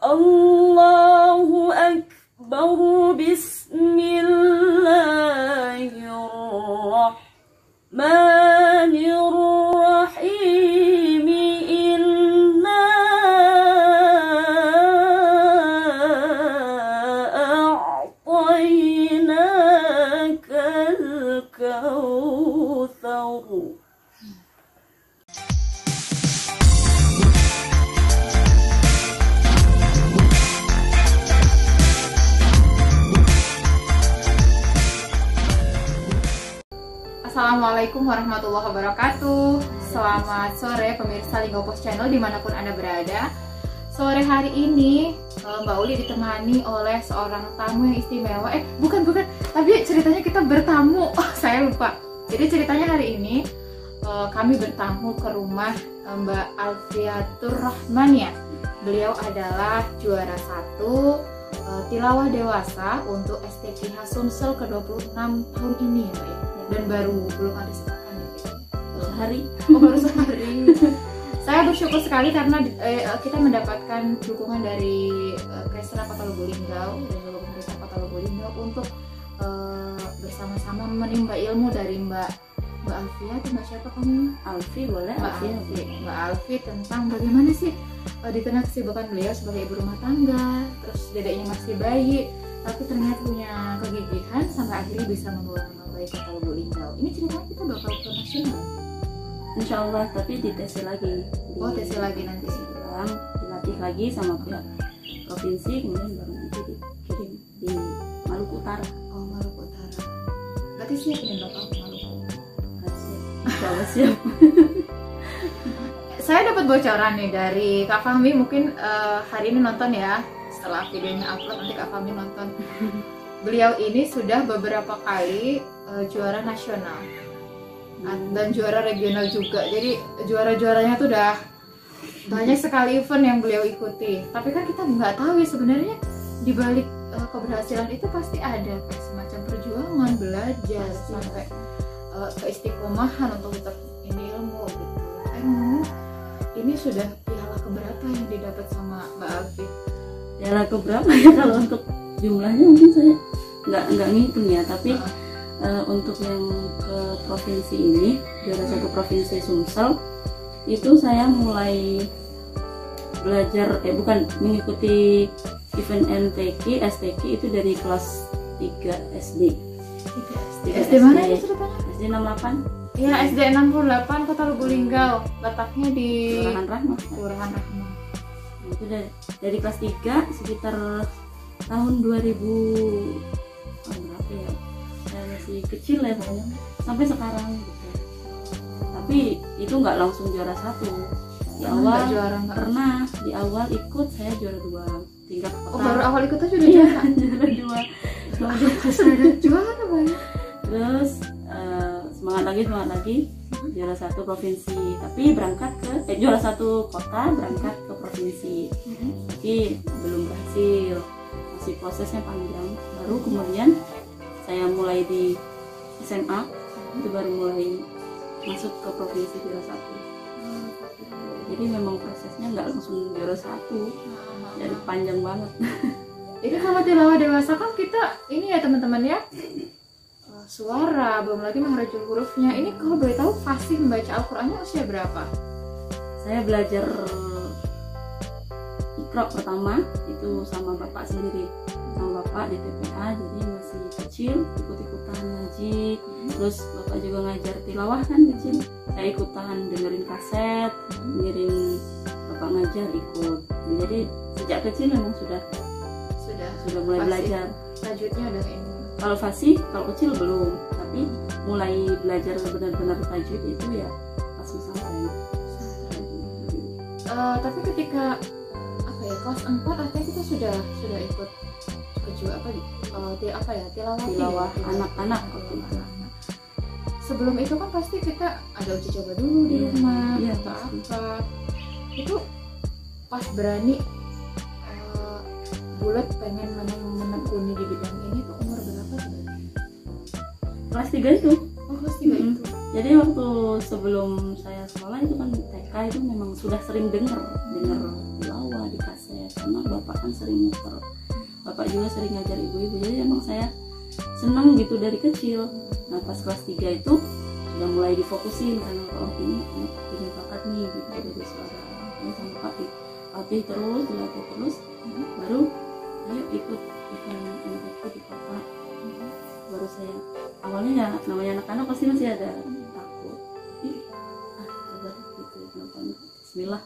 Allahu Akbar. Bismillahirrahmanirrahim. Inna a'tainakal kautsar. Assalamualaikum warahmatullahi wabarakatuh. Selamat sore pemirsa Linggo Post Channel dimanapun Anda berada. Sore hari ini Mbak Uli ditemani oleh seorang tamu yang istimewa. Bukan, tapi ceritanya kita bertamu. Saya lupa. Jadi ceritanya hari ini kami bertamu ke rumah Mbak Alfiatur Rahman ya. Beliau adalah juara 1 tilawah dewasa untuk STQH Sumsel ke-26 tahun ini ya Mbak ya. Dan belum ada sepekan ya, Sehari. baru sehari. Saya bersyukur sekali karena kita mendapatkan dukungan dari Kresna Kota Lubuk-Linggau dan juga pemerintah Kota Lubuk-Linggau untuk bersama-sama menimba ilmu dari Mbak Alfia. Mbak siapa kamu? Alfi boleh. Mbak Alfi tentang bagaimana sih di tengah kesibukan beliau sebagai ibu rumah tangga, terus dedeknya masih bayi, tapi ternyata punya kegigihan sampai akhirnya bisa membawa nama baik Kota Lubuk-Linggau. Ini ceritanya kita bakal ke nasional. Insya Allah, tapi ditesi lagi. Tesi lagi nanti sih. Dilatih lagi sama pihak provinsi, kemudian baru nanti dikirim di Maluku Utara. Oh, Maluku Utara. Berarti siap nih bakal ke Maluku. Insya Allah siap. Saya dapat bocoran nih dari Kak Fahmi, mungkin hari ini nonton ya. Setelah videonya upload nanti Kak Fahmi nonton. Beliau ini sudah beberapa kali juara nasional dan juara regional juga. Jadi juara-juaranya tuh udah banyak sekali event yang beliau ikuti. Tapi kan kita nggak tahu ya sebenarnya di balik keberhasilan itu pasti ada kayak semacam perjuangan, belajar sampai keistiqomahan untuk tetap ini ilmu gitu. Ini sudah piala keberapa yang didapat sama Mbak Alfi? Piala keberapa ya kalau untuk jumlahnya mungkin saya nggak ngitung ya, tapi untuk yang ke provinsi ini, juara 1 provinsi Sumsel itu saya mulai belajar mengikuti event NTQ, STQ itu dari kelas 3 SD. SD mana itu ceritanya? SD 68. Iya, SD 68 Kota Lubuk-Linggau. Letaknya di Kelurahan Rahmah. Kelurahan Rahmah. Itu dari kelas 3 sekitar tahun 2000 berapa ya? Saya masih kecil ya pokoknya. Sampai sekarang gitu. Tapi itu nggak langsung juara 1. Di awal pernah di awal ikut saya juara 2 tingkat kota. Oh, baru awal ikut aja udah juara. Juara 2. Sudah juara banyak. Terus semangat lagi juara 1 provinsi, tapi berangkat ke juara 1 kota berangkat ke provinsi, tapi belum berhasil, masih prosesnya panjang. Baru kemudian saya mulai di SMA, itu baru mulai masuk ke provinsi juara 1. Jadi memang prosesnya nggak langsung juara 1, jadi panjang banget. Jadi kalau tilawah dewasa kan kita ini ya teman-teman ya, suara, belum lagi mengerajul hurufnya. Ini kalau boleh tahu fasih membaca Al-Qur'annya usia berapa? Saya belajar Iqra pertama itu sama bapak sendiri, sama bapak di TPA, jadi masih kecil ikut-ikutan ngaji. Terus bapak juga ngajar tilawah kan kecil, saya ikutan dengerin kaset, dengerin bapak ngajar ikut. Jadi sejak kecil memang sudah mulai fasih. Belajar Tajwidnya udah ini. Kalau fasih, kalau kecil belum, tapi mulai belajar benar-benar tajwid itu ya pas pesantren. Tapi ketika kelas 4 artinya kita sudah ikut tilawah anak-anak. Sebelum itu kan pasti kita ada uji coba dulu di rumah atau apa. Itu pas berani bulat pengen menekuni di bidang ini tuh umur berapa sebenarnya? Kelas 3 itu. Oh, kelas 3 itu. Jadi waktu sebelum saya sekolah itu kan TK itu memang sudah sering dengar tilawah di kaset, karena bapak kan sering muter, bapak juga sering ngajar ibu-ibu, jadi emang saya seneng gitu dari kecil. Nah pas kelas 3 itu udah mulai difokusin karena oh ini anak punya bakat nih gitu dari suara, ini sama papi terus dilatih terus, baru ayo ikut MTQ di kota. Baru saya awalnya ya namanya anak-anak pasti masih ada takut, tapi coba deh gitu nonton, Bismillah.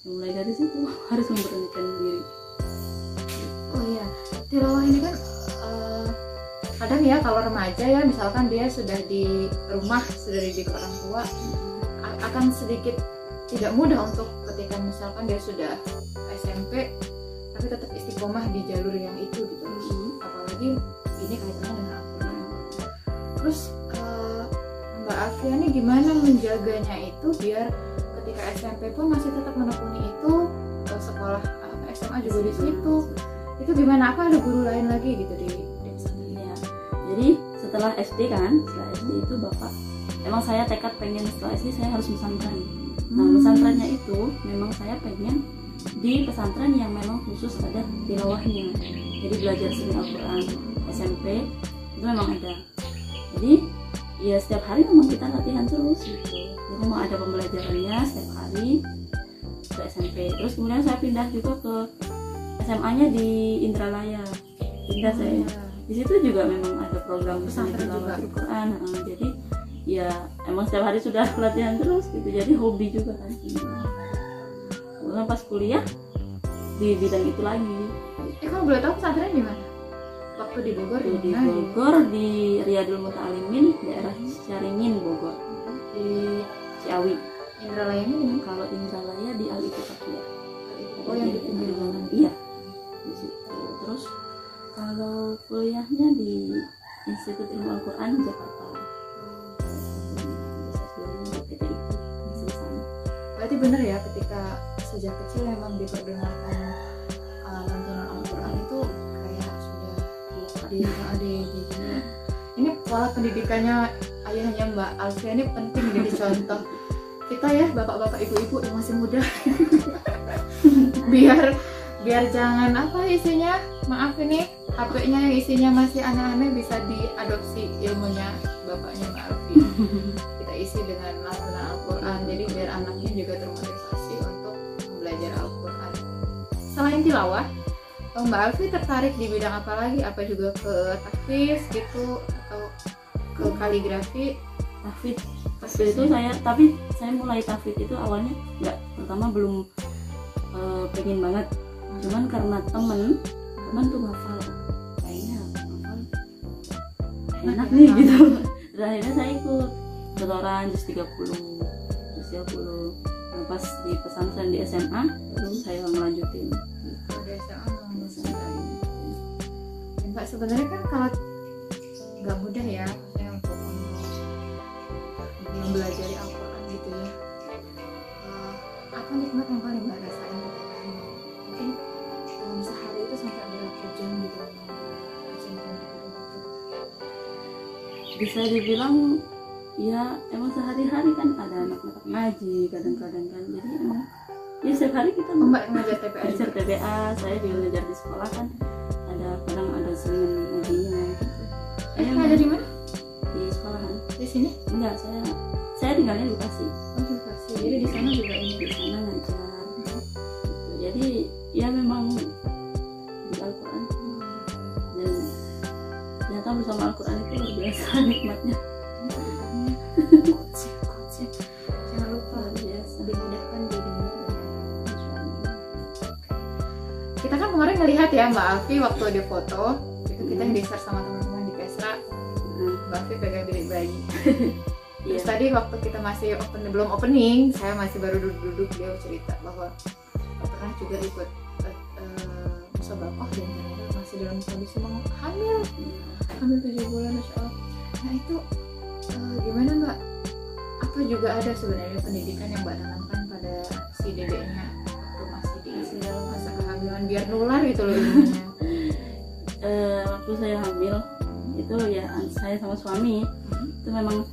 Mulai dari situ harus memberanikan diri. Oh iya, tilawah ini kan kadang ya kalau remaja ya, misalkan dia sudah di rumah, sudah dididik orang tua, akan sedikit tidak mudah untuk ketika misalkan dia sudah SMP tapi tetap istiqomah di jalur yang itu gitu. Apalagi ini kaitannya dengan Al-Quran. Terus Mbak Alfia ini gimana menjaganya itu biar ketika SMP pun masih tetap menekuni itu, sekolah SMA juga di situ, itu gimana? Apa ada guru lain lagi gitu di pesantrennya? Jadi setelah SD setelah SD itu bapak, emang saya tekad pengen setelah SD saya harus pesantren. Nah pesantrennya itu memang saya pengen di pesantren yang memang khusus ada tilawahnya, jadi belajar seni Al-Quran. SMP itu memang ada, jadi ya setiap hari memang kita latihan terus gitu, jadi memang ada pembelajarannya setiap hari ke SMP. Terus kemudian saya pindah juga ke SMA-nya di Indralaya, pindah saya di situ juga memang ada program pesantren Al-Quran. Jadi ya emang setiap hari sudah latihan terus gitu, jadi hobi juga kan. Kemudian pas kuliah di bidang itu lagi. Kalau boleh tahu pesantren di mana? Waktu di Bogor? Di Bogor, di Riyadul Muta'alimin, daerah Caringin, Bogor. Di Ciawi. Indralaya ini dimana? Kalau Indralaya di Al-Itifaqiyah. Oh yang di pinggir jalan. Iya, di situ. Terus kalau kuliahnya di Institut Ilmu Al-Quran Jakarta. Berarti benar ya, ketika sejak kecil memang diperdengarkan lantunan Al-Quran itu kayak sudah di ini pola pendidikannya ayahnya Mbak Alfia ini penting jadi contoh kita ya, bapak-bapak ibu-ibu yang masih muda. biar jangan apa isinya, maaf ini HP-nya yang isinya masih aneh-aneh, bisa diadopsi ilmunya bapaknya Mbak Alfia. Kita isi dengan lantunan Al-Quran, jadi biar anaknya juga termotivasi untuk belajar Al-Quran. Selain tilawah, Mbak Alfia tertarik di bidang apa lagi? Apa juga ke tahfiz gitu atau ke kaligrafi? Tahfiz itu saya mulai tahfiz itu awalnya nggak, pertama belum pengen banget, cuman karena temen tuh ngafal, kayaknya ngafal enak nih gitu. Dan akhirnya saya ikut setoran juz 30. Nah, pas di pesantren di SMA baru saya melanjutin gitu. Di SMA Mbak, sebenarnya kan kalau nggak mudah ya untuk mempelajari Al-Quran gitu ya. Apa nikmat yang paling Mbak rasain ketika mungkin sehari itu sampai berapa jam gitu? Bisa dibilang ya emang sehari-hari kan ada anak-anak ngaji kadang-kadang kan, jadi emang ya setiap hari kita Mbak ngajar TPA, ngajar TPA, saya juga ngajar di sekolah kan, kadang ada sering ngajinya gitu. Ngajar di mana? Di sekolahan. Di sini? Enggak, saya tinggalnya di Bekasi. Oh, di Bekasi. Jadi di sana juga ini, di sana ngajar gitu. Jadi ya memang di Al-Quran dan ternyata bersama Al-Quran itu luar biasa nikmatnya. Jangan lupa biasa dimudahkan didengar. Kita kan kemarin ngelihat ya Mbak Alfi waktu di foto itu, kita yang di-share sama teman-teman di Pesra. Mbak Alfi pegang bilik bayi. Terus tadi waktu kita masih belum opening, saya masih baru duduk-duduk, dia cerita bahwa pernah juga ikut musabakoh dan ternyata masih dalam kondisi hamil 7 bulan, Masya Allah. Nah itu gimana Mbak? Apa juga ada sebenarnya pendidikan yang Mbak tanamkan pada si dedeknya waktu masih di dalam masa kehamilan biar nular gitu loh ilmunya? Waktu saya hamil itu ya saya sama suami itu memang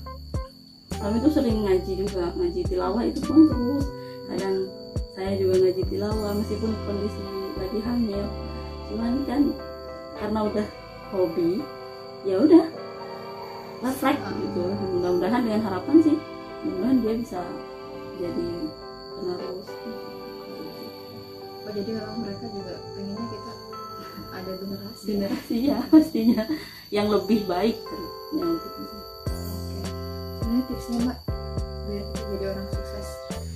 suami itu sering ngaji juga, ngaji tilawah itu pun terus. Kadang saya juga ngaji tilawah meskipun kondisi lagi hamil. Cuman kan karena udah hobi, ya udah refleks gitu. Mudah-mudahan dengan harapan sih, mudah-mudahan dia bisa jadi penerus. Oh, jadi orang mereka juga pengennya kita ada generasi ya pastinya yang lebih baik yang lebih penting. Oke. Sebenarnya tipsnya Mbak biar kita jadi orang sukses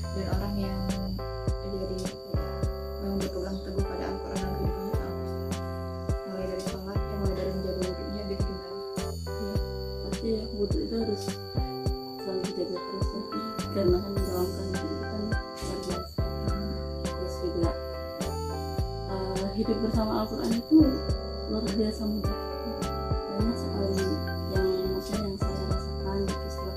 dan orang yang jadi yang berpegang teguh pada Al-Quran dan kehidupan itu apa sih? Mulai dari sholatnya, mulai dari menjaga wudhunya gitu gimana? Ya, pasti ya wudhu itu harus selalu dijaga terus ya, karena kan menjalankan itu kan luar biasa. Terus juga hidup bersama Al-Quran itu luar biasa mudah. Banyak sekali yang maksudnya yang saya rasakan gitu setelah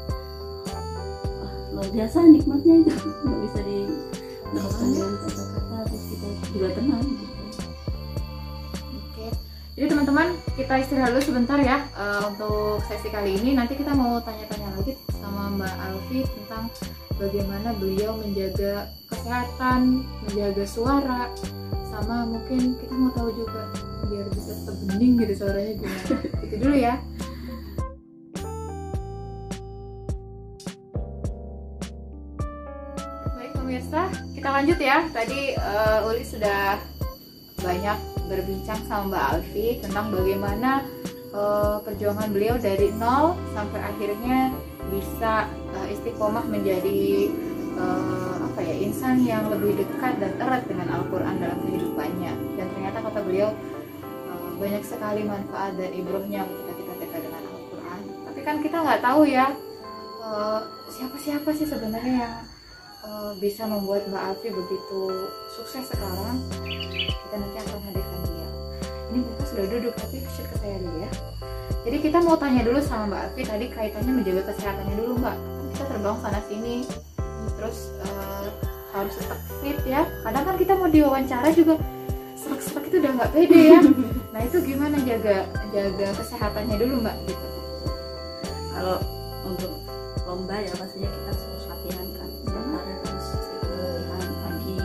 luar biasa nikmatnya itu nggak bisa diterapkan dengan kata-kata, terus kita juga tenang gitu. Oke, jadi teman-teman kita istirahat dulu sebentar ya untuk sesi kali ini. Nanti kita mau tanya-tanya lagi sama Mbak Alfi tentang bagaimana beliau menjaga kesehatan, menjaga suara, sama mungkin kita mau tahu juga biar bisa tetap bening gitu suaranya gimana. Itu dulu ya. Baik pemirsa, kita lanjut ya. Tadi Uli sudah banyak berbincang sama Mbak Alfi tentang bagaimana perjuangan beliau dari nol sampai akhirnya bisa istiqomah menjadi insan yang lebih dekat dan erat dengan Al-Quran dalam kehidupannya. Dan ternyata kata beliau banyak sekali manfaat dan ibrohnya ketika kita dekat dengan Al-Quran. Tapi kan kita nggak tahu ya siapa-siapa sih sebenarnya yang bisa membuat Mbak Alfi begitu sukses sekarang. Kita nanti akan hadirkan beliau. Ini mereka sudah duduk tapi share ke saya dulu ya. Jadi kita mau tanya dulu sama Mbak Alfi tadi kaitannya menjaga kesehatannya dulu Mbak. Kita terbang sana sini terus harus tetap fit ya. Kadang kan kita mau diwawancara juga serak-serak itu udah nggak pede ya. Nah itu gimana jaga kesehatannya dulu Mbak gitu. Kalau untuk lomba ya pastinya kita harus latihan kan. Hari terus latihan pagi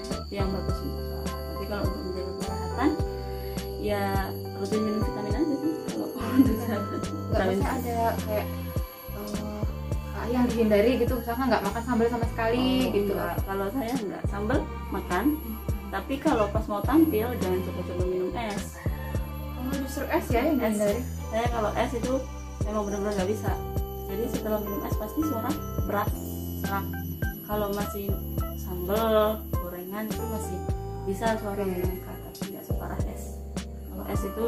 itu yang bagus untuk sholat. Tapi kalau untuk menjaga kesehatan ya rutin minum vitamin aja sih kalau untuk kesehatan. Nggak bisa ada kayak yang dihindari gitu, misalnya nggak makan sambal sama sekali gitu. Enggak. Kalau saya nggak sambal makan, tapi kalau pas mau tampil jangan coba-coba minum es. Oh justru es ya yang dihindari. Saya kalau es itu memang benar-benar nggak bisa. Jadi setelah minum es pasti suara berat, serak. Kalau masih sambal, gorengan itu masih bisa suara meningkat, tapi nggak separah es. Kalau es itu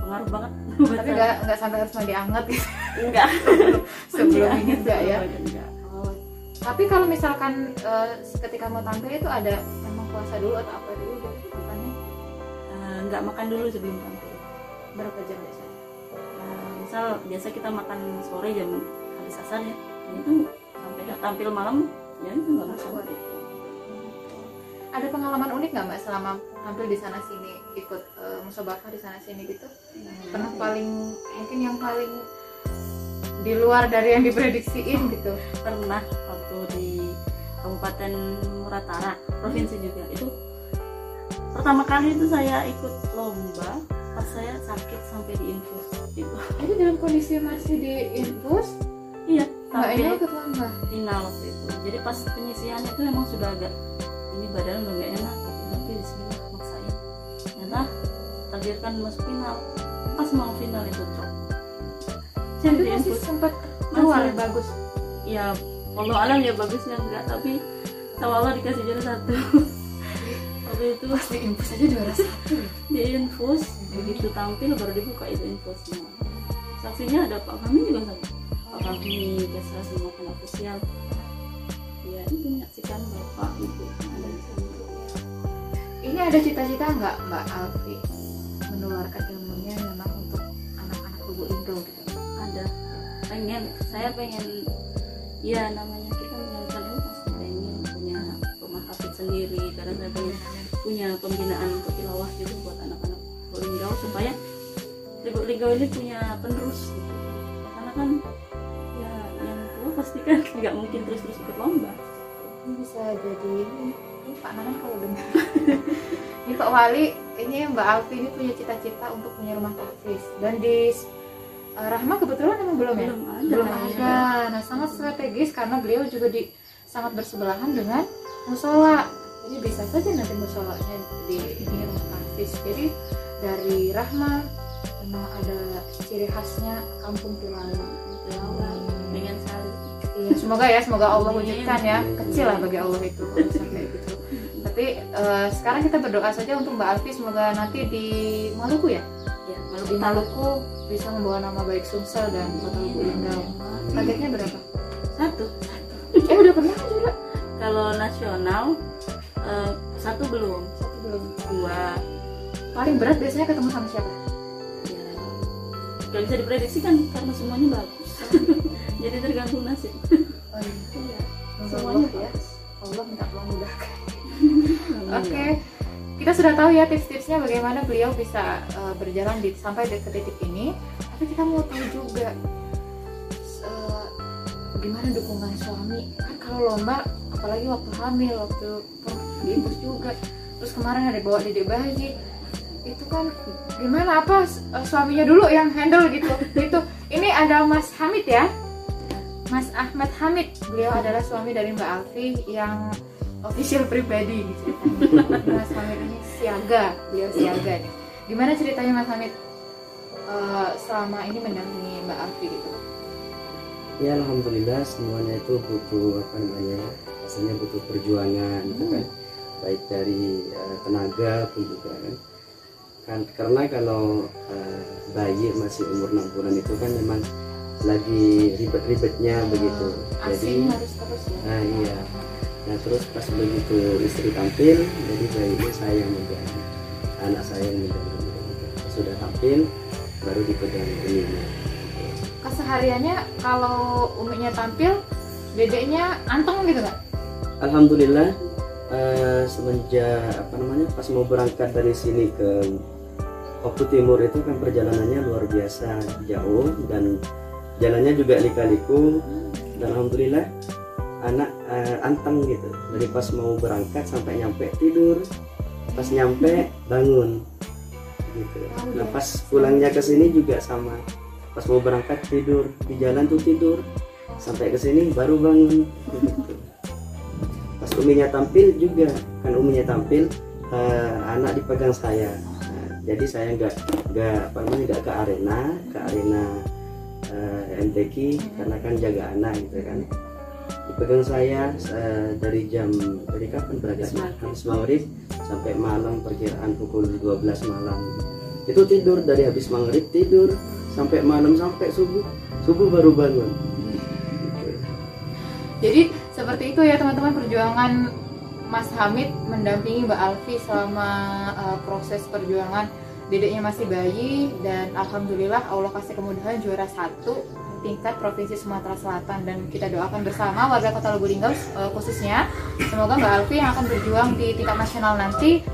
pengaruh banget. Tapi nggak sampai harus mandi hangat gitu. Enggak. Sebelum ini enggak ya. Enggak. Oh. Tapi kalau misalkan ketika mau tampil itu ada memang puasa dulu atau apa dulu makannya? Enggak makan dulu sebelum tampil. Berapa jam biasanya? Misal biasa kita makan sore jam habis asar ya. Itu sampai tampil malam ya itu nggak makan. Ada pengalaman unik nggak Mbak selama tampil di sana sini ikut musabaqah di sana sini gitu? Pernah paling mungkin yang paling di luar dari yang diprediksiin gitu? Pernah waktu di Kabupaten Muratara, provinsi juga. Itu pertama kali itu saya ikut lomba pas saya sakit sampai diinfus gitu. Jadi dalam kondisi masih diinfus? Iya, tampil ikut lomba final waktu itu. Jadi pas penyisiannya itu emang sudah agak ini badan udah gak enak gitu. Tapi bismillah maksain. Ternyata takdirkan masuk final. Pas mau final itu drop. Jadi masih sempat keluar bagus. Ya, Allah alam ya bagusnya enggak, tapi sama Allah dikasih juara 1. Tapi itu pas diinfus aja juara 1. Diinfus, begitu tampil baru dibuka itu infusnya. Saksinya ada Pak Fahmi juga sama. Pak Fahmi biasa semua kan official. Ya itu menyaksikan Bapak Ibu ada di sana. Ini ada cita-cita nggak Mbak Alfi menularkan ilmunya memang untuk anak-anak Lubu Linggau gitu? Ada, saya pengen ya namanya kita menyalurkan ilmu pasti pengen punya rumah hafid sendiri, karena saya pengen punya pembinaan untuk tilawah gitu buat anak-anak Lubu Linggau supaya Lubu Linggau ini punya penerus gitu. Karena kan ya yang tua pasti kan nggak mungkin terus-terus ikut lomba. Ini bisa jadi ini Pak Nanan kalau dengar. Ini Pak Wali, ini Mbak Alfi ini punya cita-cita untuk punya rumah tahfiz, dan di Rahma kebetulan emang belum ya? Belum ada. Nah, sangat strategis karena beliau juga sangat bersebelahan dengan musola. Jadi bisa saja nanti musolanya di rumah tahfiz. Jadi dari Rahma memang ada ciri khasnya kampung tilawah dengan sekali. Iya, semoga Allah wujudkan ya. Kecil lah bagi Allah itu sampai gitu. Tapi sekarang kita berdoa saja untuk Mbak Alfi, semoga nanti di Maluku ya. Ya, Di Maluku bisa membawa nama baik Sumsel dan Kota Lubuk Linggau. Targetnya berapa? Satu. Udah pernah juga? Kalau nasional satu belum. Dua. Paling berat biasanya ketemu sama siapa? Ya, gak bisa diprediksi kan karena semuanya bagus. Jadi tergantung nasib. Oh, iya. Semuanya ya. Allah minta tolong mudahkan. Oke. Kita sudah tahu ya tips-tipsnya bagaimana beliau bisa berjalan sampai ke titik ini. Tapi kita mau tahu juga gimana dukungan suami. Kan kalau lomba, apalagi waktu hamil, waktu diimpus juga. Terus kemarin ada bawa dedek bayi. Itu kan gimana, apa suaminya dulu yang handle gitu. Ini ada Mas Hamid ya. Mas Ahmad Hamid. Beliau adalah suami dari Mbak Alfi yang official pribadi gitu. Mas Hamid ini siaga, beliau siaga nih. Gimana ceritanya Mas Hamid selama ini mendampingi Mbak Alfi gitu? Ya alhamdulillah semuanya itu butuh rasanya butuh perjuangan gitu kan, baik dari tenaga pun juga kan karena kalau bayi masih umur 6 bulan itu kan memang lagi ribet-ribetnya begitu. Jadi harus terus ya. Nah iya. Nah terus pas begitu istri tampil, jadi bayinya saya yang megang, anak saya yang megang. Sudah tampil, baru dipegang ini. Kesehariannya kalau uminya tampil, dedeknya anteng gitu nggak? Alhamdulillah semenjak pas mau berangkat dari sini ke Oku Timur itu kan perjalanannya luar biasa jauh dan jalannya juga lika-liku, dan alhamdulillah anak anteng gitu. Dari pas mau berangkat sampai nyampe tidur, pas nyampe bangun gitu. Nah pas pulangnya ke sini juga sama, pas mau berangkat tidur, di jalan tuh tidur, sampai ke sini baru bangun gitu. Pas uminya tampil juga kan, uminya tampil anak dipegang saya. Nah, jadi saya nggak ke arena MTQ karena kan jaga anak gitu kan. Dipegang saya dari kapan berangkat? Habis maghrib sampai malam, perkiraan pukul 12 malam. Itu tidur dari habis maghrib tidur sampai malam, sampai subuh baru bangun. Gitu. Jadi seperti itu ya teman-teman, perjuangan Mas Hamid mendampingi Mbak Alfi selama proses perjuangan. Dedeknya masih bayi dan alhamdulillah Allah kasih kemudahan juara 1 tingkat Provinsi Sumatera Selatan, dan kita doakan bersama warga Kota Lubuk Linggau khususnya, semoga Mbak Alfi yang akan berjuang di tingkat nasional nanti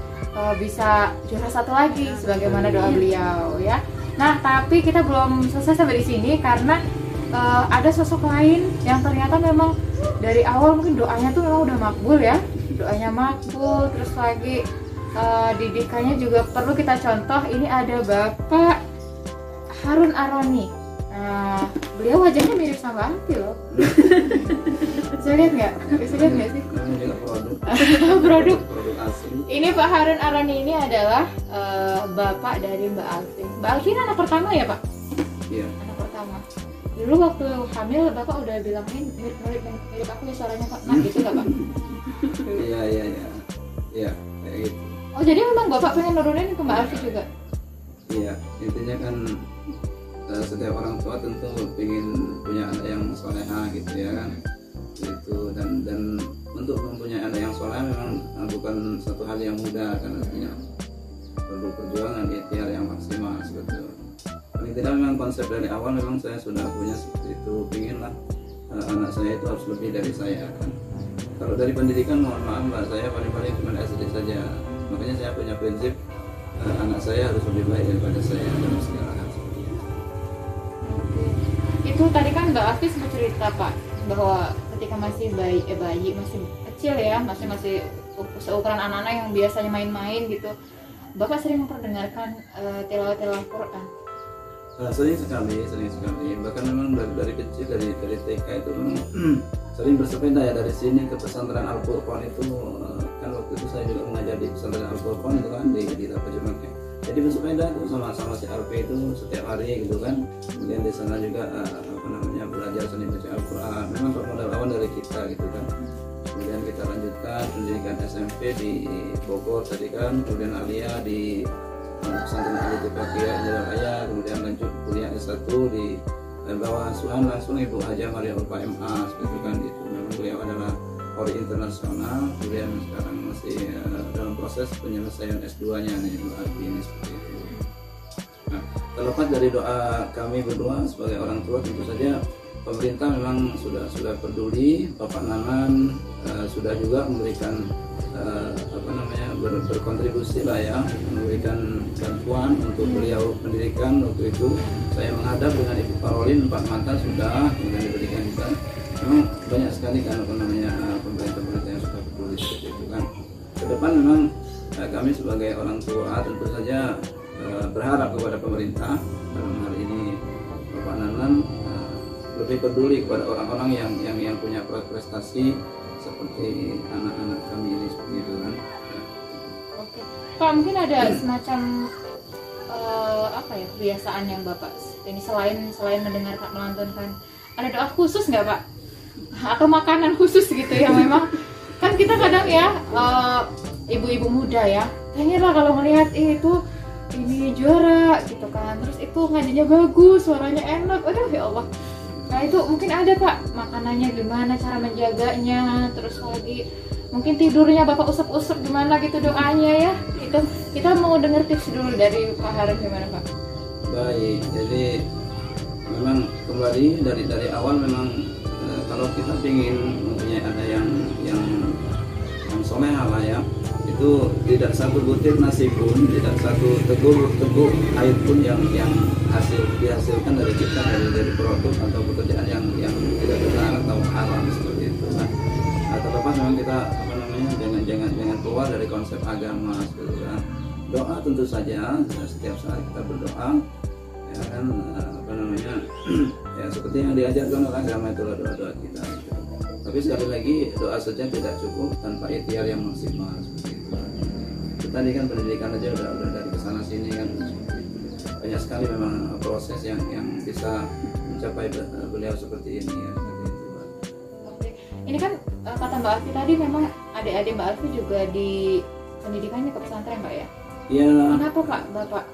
bisa juara 1 lagi sebagaimana doa beliau ya. Nah tapi kita belum selesai sampai di sini karena ada sosok lain yang ternyata memang dari awal mungkin doanya tuh memang udah makbul ya, doanya makbul, terus lagi didikannya juga perlu kita contoh. Ini ada Bapak Harun Aroni. Nah, beliau wajahnya mirip sama Alfi loh. Bisa lihat nggak? Bisa lihat nggak sih? Produk asli. Ini Pak Harun Aroni ini adalah bapak dari Mbak Alfi. Mbak Alfi ini anak pertama ya Pak? Iya. Anak pertama. Dulu waktu hamil Bapak udah bilangin mirip aku ya suaranya Pak. Nah gitu nggak Pak? Iya. Iya, kayak gitu. Oh jadi memang Bapak pengen nurunin ke Mbak Alfi juga? Iya, intinya kan setiap orang tua tentu ingin punya anak yang soleha gitu ya kan, itu dan untuk mempunyai anak yang soleha memang bukan satu hal yang mudah, karena artinya perlu perjuangan, ikhtiar yang maksimal sebetulnya. Paling tidak memang konsep dari awal memang saya sudah punya seperti itu, inginlah anak saya itu harus lebih dari saya kan. Kalau dari pendidikan mohon maaf Mbak, saya paling-paling cuma SD saja, makanya saya punya prinsip anak saya harus lebih baik daripada saya dalam segala hal. Itu tadi kan Mbak Alfi sempat cerita Pak bahwa ketika masih bayi masih kecil ya, masih seukuran anak-anak yang biasanya main-main gitu, Bapak sering memperdengarkan tilawah-tilawah Quran? Sering sekali. Bahkan memang dari kecil, dari TK itu memang sering bersepeda ya, dari sini ke pesantren Al-Furqan itu. Kan waktu itu saya juga mengajar di pesantren Al-Furqan itu kan di Tapajumak. Jadi bersepeda itu sama si Alfi itu setiap hari gitu kan. Kemudian di sana juga belajar seni baca Al-Quran. Memang modal awal dari kita gitu kan. Kemudian kita lanjutkan pendidikan SMP di Bogor tadi kan, kemudian Alia di pesantren Al-Fatihah Jalan Raya, kemudian lanjut kuliah S1 di bawah asuhan langsung Ibu Haja Maria Ulfa MA gitu kan. Itu memang beliau adalah Qori internasional, kemudian sekarang masih dalam proses penyelesaian S2-nya nih ini seperti itu. Nah, terlepas dari doa kami berdua sebagai orang tua, tentu saja pemerintah memang sudah peduli. Bapak Nanan sudah juga memberikan berkontribusi lah ya, memberikan bantuan untuk beliau pendidikan. Waktu itu saya menghadap dengan Ibu Parolin 4 mata sudah kemudian diberikan kita. Memang banyak sekali kan pemerintah yang sudah peduli seperti itu kan. Ke depan memang kami sebagai orang tua tentu saja berharap kepada pemerintah, dalam hal ini Bapak Nanan, lebih peduli kepada orang-orang yang punya prestasi seperti anak-anak kami ini seperti itu kan. Oke, Pak, mungkin ada semacam kebiasaan yang Bapak ini selain mendengarkan melantunkan, ada doa khusus nggak Pak? Atau makanan khusus gitu ya? Memang kan kita kadang ya ibu-ibu muda ya pengen lah kalau melihat itu ini juara gitu kan, terus itu ngajinya bagus, suaranya enak, aduh ya Allah. Nah itu mungkin ada Pak, makanannya gimana, cara menjaganya, terus lagi mungkin tidurnya Bapak usap-usap gimana gitu doanya ya. Itu kita mau dengar tips dulu dari Pak Harun gimana Pak? Baik, jadi memang kembali dari awal memang kalau kita ingin mempunyai ada yang soleh lah ya, itu tidak satu butir nasi pun, tidak satu teguk air pun yang dihasilkan dari kita, dari produk atau pekerjaan yang tidak benar atau haram seperti itu. Nah, terlepas memang kita jangan keluar dari konsep agama seperti itu. Doa tentu saja setiap saat kita berdoa ya kan, ya seperti yang diajarkan oleh agama itulah doa kita gitu. Tapi sekali lagi doa saja tidak cukup tanpa ikhtiar yang maksimal seperti itu. Tadi kan pendidikan aja udah dari kesana sini kan, banyak sekali memang proses yang bisa mencapai beliau seperti ini ya, seperti itu. Oke. Ini kan kata Mbak Alfi tadi memang adik-adik Mbak Alfi juga di pendidikannya ke pesantren Mbak ya? Iya. Kenapa Pak Bapak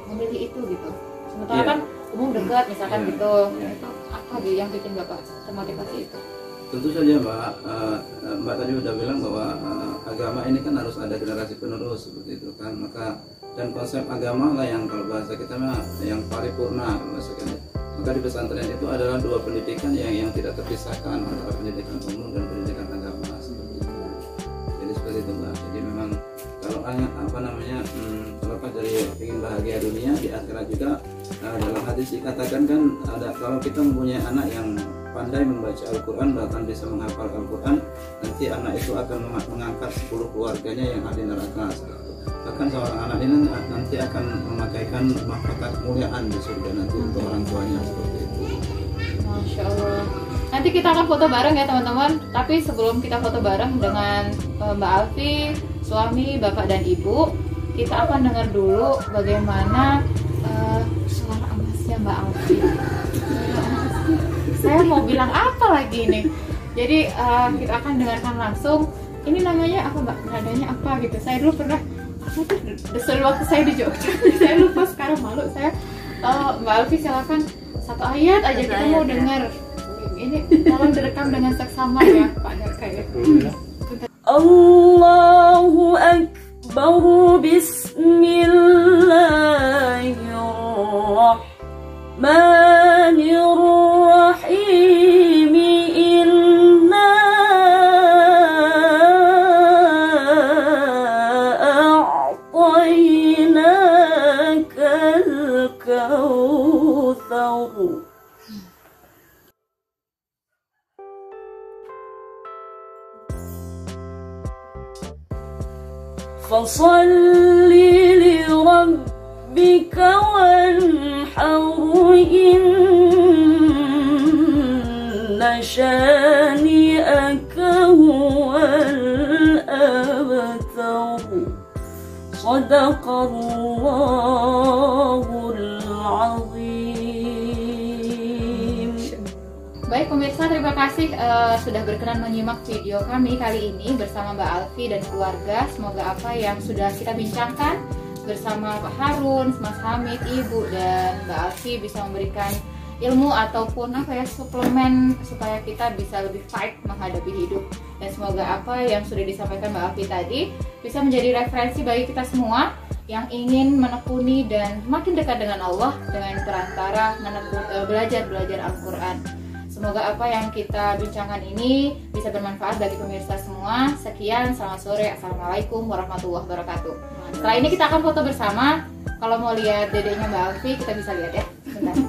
memilih itu gitu? Sementara kan umum dekat misalkan gitu. Itu apa yang bikin Bapak termotivasi itu? Tentu saja Mbak tadi udah bilang bahwa agama ini kan harus ada generasi penerus seperti itu kan, dan konsep agama lah yang kalau bahasa kita yang paripurna bahasa kita. Maka di pesantren itu adalah dua pendidikan yang tidak terpisahkan, antara pendidikan umum dan pendidikan agama seperti itu. Jadi seperti itu Mbak. Jadi memang kalau terlepas dari ingin bahagia dunia, di akhirat juga dalam hadis dikatakan kan ada, kalau kita mempunyai anak yang pandai membaca Al-Quran, bahkan bisa menghafal Al-Quran, nanti anak itu akan mengangkat 10 keluarganya yang ada di neraka. Bahkan seorang anak ini nanti akan memakaikan mahkota kemuliaan di surga nanti untuk orang tuanya seperti itu. Masya Allah. Nanti kita akan foto bareng ya teman-teman. Tapi sebelum kita foto bareng dengan Mbak Alfi, suami, bapak dan ibu, kita akan dengar dulu bagaimana suara emasnya Mbak Alfi. Saya mau bilang apa lagi nih? Jadi kita akan dengarkan langsung. Ini namanya apa Mbak? Nadanya apa gitu? Saya dulu pernah waktu saya di Jogja. Saya lupa sekarang, malu saya. Mbak Alfi silakan satu ayat aja, kita mau dengar. Ini tolong direkam dengan seksama ya Pak Darka ya. Allahu Akbar, Bismillahirrahmanirrahim. Inna a'tainakal kautsar. فصل لربك وانحر إن شانئك هو الأبتر صدق الله العظيم. Baik pemirsa, terima kasih sudah berkenan menyimak video kami kali ini bersama Mbak Alfi dan keluarga. Semoga apa yang sudah kita bincangkan bersama Pak Harun, Mas Hamid, Ibu dan Mbak Alfi bisa memberikan ilmu ataupun suplemen supaya kita bisa lebih fight menghadapi hidup. Dan semoga apa yang sudah disampaikan Mbak Alfi tadi bisa menjadi referensi bagi kita semua yang ingin menekuni dan makin dekat dengan Allah dengan perantara belajar Al-Quran. Semoga apa yang kita bincangkan ini bisa bermanfaat bagi pemirsa semua. Sekian, selamat sore. Assalamualaikum warahmatullahi wabarakatuh. Setelah ini kita akan foto bersama. Kalau mau lihat dedeknya Mbak Alfi, kita bisa lihat ya. Bentar.